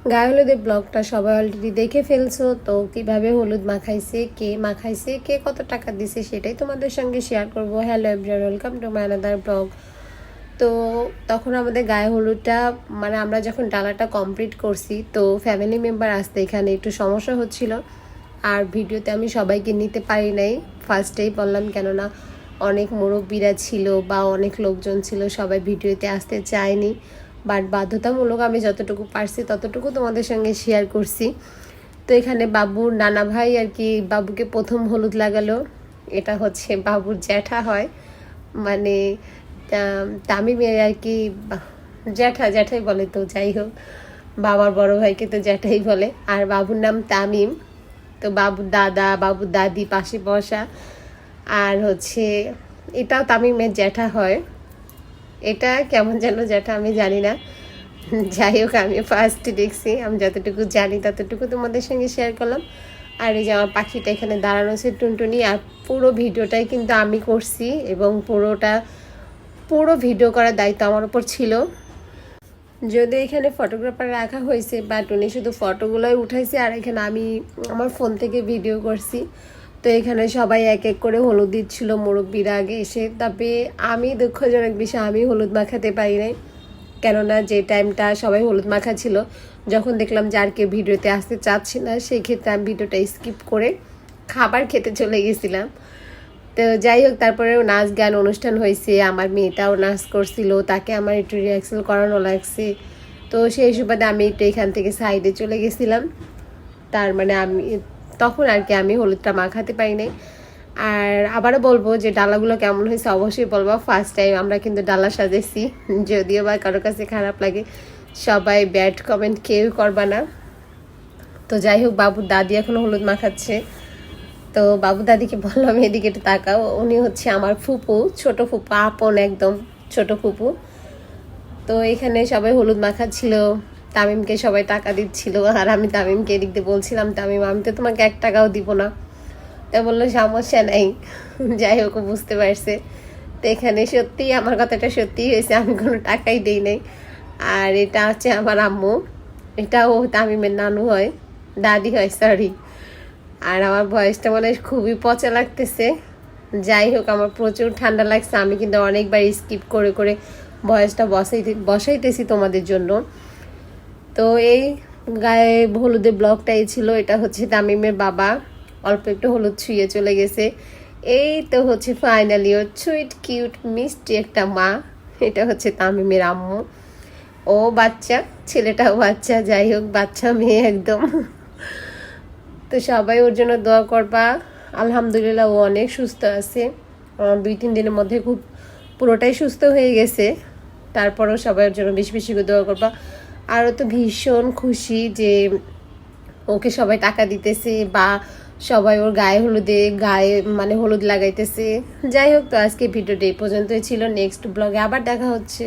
গায়ে হলুদের ব্লগটা সবাই অলরেডি দেখে ফেলছো, তো কিভাবে হলুদ মাখাইছে কে কত টাকা দিছে সেটাই তোমাদের সঙ্গে শেয়ার করব। Hello everyone, welcome to my another blog. তো তখন আমাদের গায়ে হলুদটা মানে আমরা যখন ডালাটা কমপ্লিট করছি, তো ফ্যামিলি মেম্বার আসতে এখানে একটু সমস্যা হচ্ছিল, আর ভিডিওতে আমি সবাইকে নিতে পারি নাই, ফার্স্টেই বললাম, কেননা অনেক মুরব্বীরা ছিল বা অনেক লোকজন ছিল, সবাই ভিডিওতে আসতে চায়নি, বাট বাধ্যতামূলক আমি যতটুকু পারছি ততটুকু তোমাদের সঙ্গে শেয়ার করছি। তো এখানে বাবুর নানা ভাই আর কি বাবুকে প্রথম হলুদ লাগালো। এটা হচ্ছে বাবুর জ্যাঠা হয়, মানে তামিমের আর কি জ্যাঠাই বলে, তো যাই হোক বাবার বড় ভাইকে তো জ্যাঠাই বলে, আর বাবুর নাম তামিম। তো বাবুর দাদা বাবুর দাদি পাশে বসা, আর হচ্ছে এটাও তামিমের জ্যাঠা হয়। এটা কেমন যেন জ্যাঠা আমি জানি না, যাই হোক আমি ফার্স্ট দেখছি, আমি যতটুকু জানি ততটুকু তোমাদের সঙ্গে শেয়ার করলাম। আর এই যে আমার পাখিটা এখানে দাঁড়ানো আছে টুনটুনি, আর পুরো ভিডিওটাই কিন্তু আমি করছি, এবং পুরো ভিডিও করার দায়িত্ব আমার উপর ছিল। যদি এখানে ফটোগ্রাফার রাখা হয়েছে, বাট উনি শুধু ফটোগুলোই উঠাইছে, আর এখানে আমি আমার ফোন থেকে ভিডিও করছি। তো এখানে সবাই এক এক করে হলুদ দিচ্ছিল মুরব্বীরা আগে এসে, তবে আমি দুঃখজনক বিষয় আমি হলুদ মাখাতে পারি নাই, কেননা যে টাইমটা সবাই হলুদ মাখা ছিল, যখন দেখলাম যে আর কেউ ভিডিওতে আসতে চাচ্ছে না, সেই ক্ষেত্রে আমি ভিডিওটা স্কিপ করে খাবার খেতে চলে গেছিলাম। তো যাই হোক, তারপরেও নাচ গান অনুষ্ঠান হয়েছে, আমার মেয়েটাও নাচ করছিল, তাকে আমার একটু রিহার্সাল করানো লাগছে। তো সেই সুবাদে আমি একটু এখান থেকে সাইডে চলে গেছিলাম, তার মানে আমি তখন আর কি আমি হলুদটা মাখাতে পারি নাই। আর আবারও বলবো যে ডালাগুলো কেমন হয়েছে অবশ্যই বলবো, ফার্স্ট টাইম আমরা কিন্তু ডালা সাজেছি, যদিও বা কারোর কাছে খারাপ লাগে, সবাই ব্যাড কমেন্ট কেউ করবা না। তো যাই হোক, বাবুর দাদি এখন হলুদ মাখাচ্ছে, তো বাবু দাদিকে বললাম এদিকে একটু তাকাও, উনি হচ্ছে আমার ফুপু, ছোট ফুপু, আপন একদম ছোট ফুপু। তো এখানে সবাই হলুদ মাখাচ্ছিল, তামিমকে সবাই টাকা দিচ্ছিল, আর আমি তামিমকে এদিক দিয়ে বলছিলাম, তামিম আমি তো তোমাকে 1 টাকাও দিব না। তা বললো সমস্যা নাই, যাই হোক বুঝতে পারছে। তো এখানে সত্যিই আমার কথাটা সত্যিই হয়েছে, আমি কোনো টাকাই দিই নাই। আর এটা হচ্ছে আমার আম্মু, এটাও তামিমের নানু হয়, দাদি হয় সরি। আর আমার ভয়েসটা মনে হয় খুবই পচা লাগতেছে, যাই হোক আমার প্রচুর ঠান্ডা লাগছে, আমি কিন্তু অনেকবার স্কিপ করে করে ভয়েসটা বসাইতেছি তোমাদের জন্য। তো এই গায়ে হলুদের ব্লগটাই ছিল, এটা হচ্ছে তামিমের বাবা, অল্প একটু হলুদ ছুঁয়ে চলে গেছে। এই তো হচ্ছে ফাইনালি ওর সুইট কিউট মিষ্টি একটা মা, এটা হচ্ছে তামিমের আম্মু। ও বাচ্চা, ছেলেটাও বাচ্চা, যাই হোক বাচ্চা মেয়ে একদম। তো সবাই ওর জন্য দোয়া করবা, আলহামদুলিল্লাহ ও অনেক সুস্থ আছে, 2-3 দিনের মধ্যে খুব পুরোটাই সুস্থ হয়ে গেছে। তারপরেও সবাই ওর জন্য বেশি বেশি করে দোয়া করবা। আরও তো ভীষণ খুশি যে ওকে সবাই টাকা দিতেছে, বা সবাই ওর গায়ে মানে হলুদ লাগাইতেছে। যাই হোক, তো আজকে ভিডিওটা এই পর্যন্তই ছিল, নেক্সট ব্লগে আবার দেখা হচ্ছে।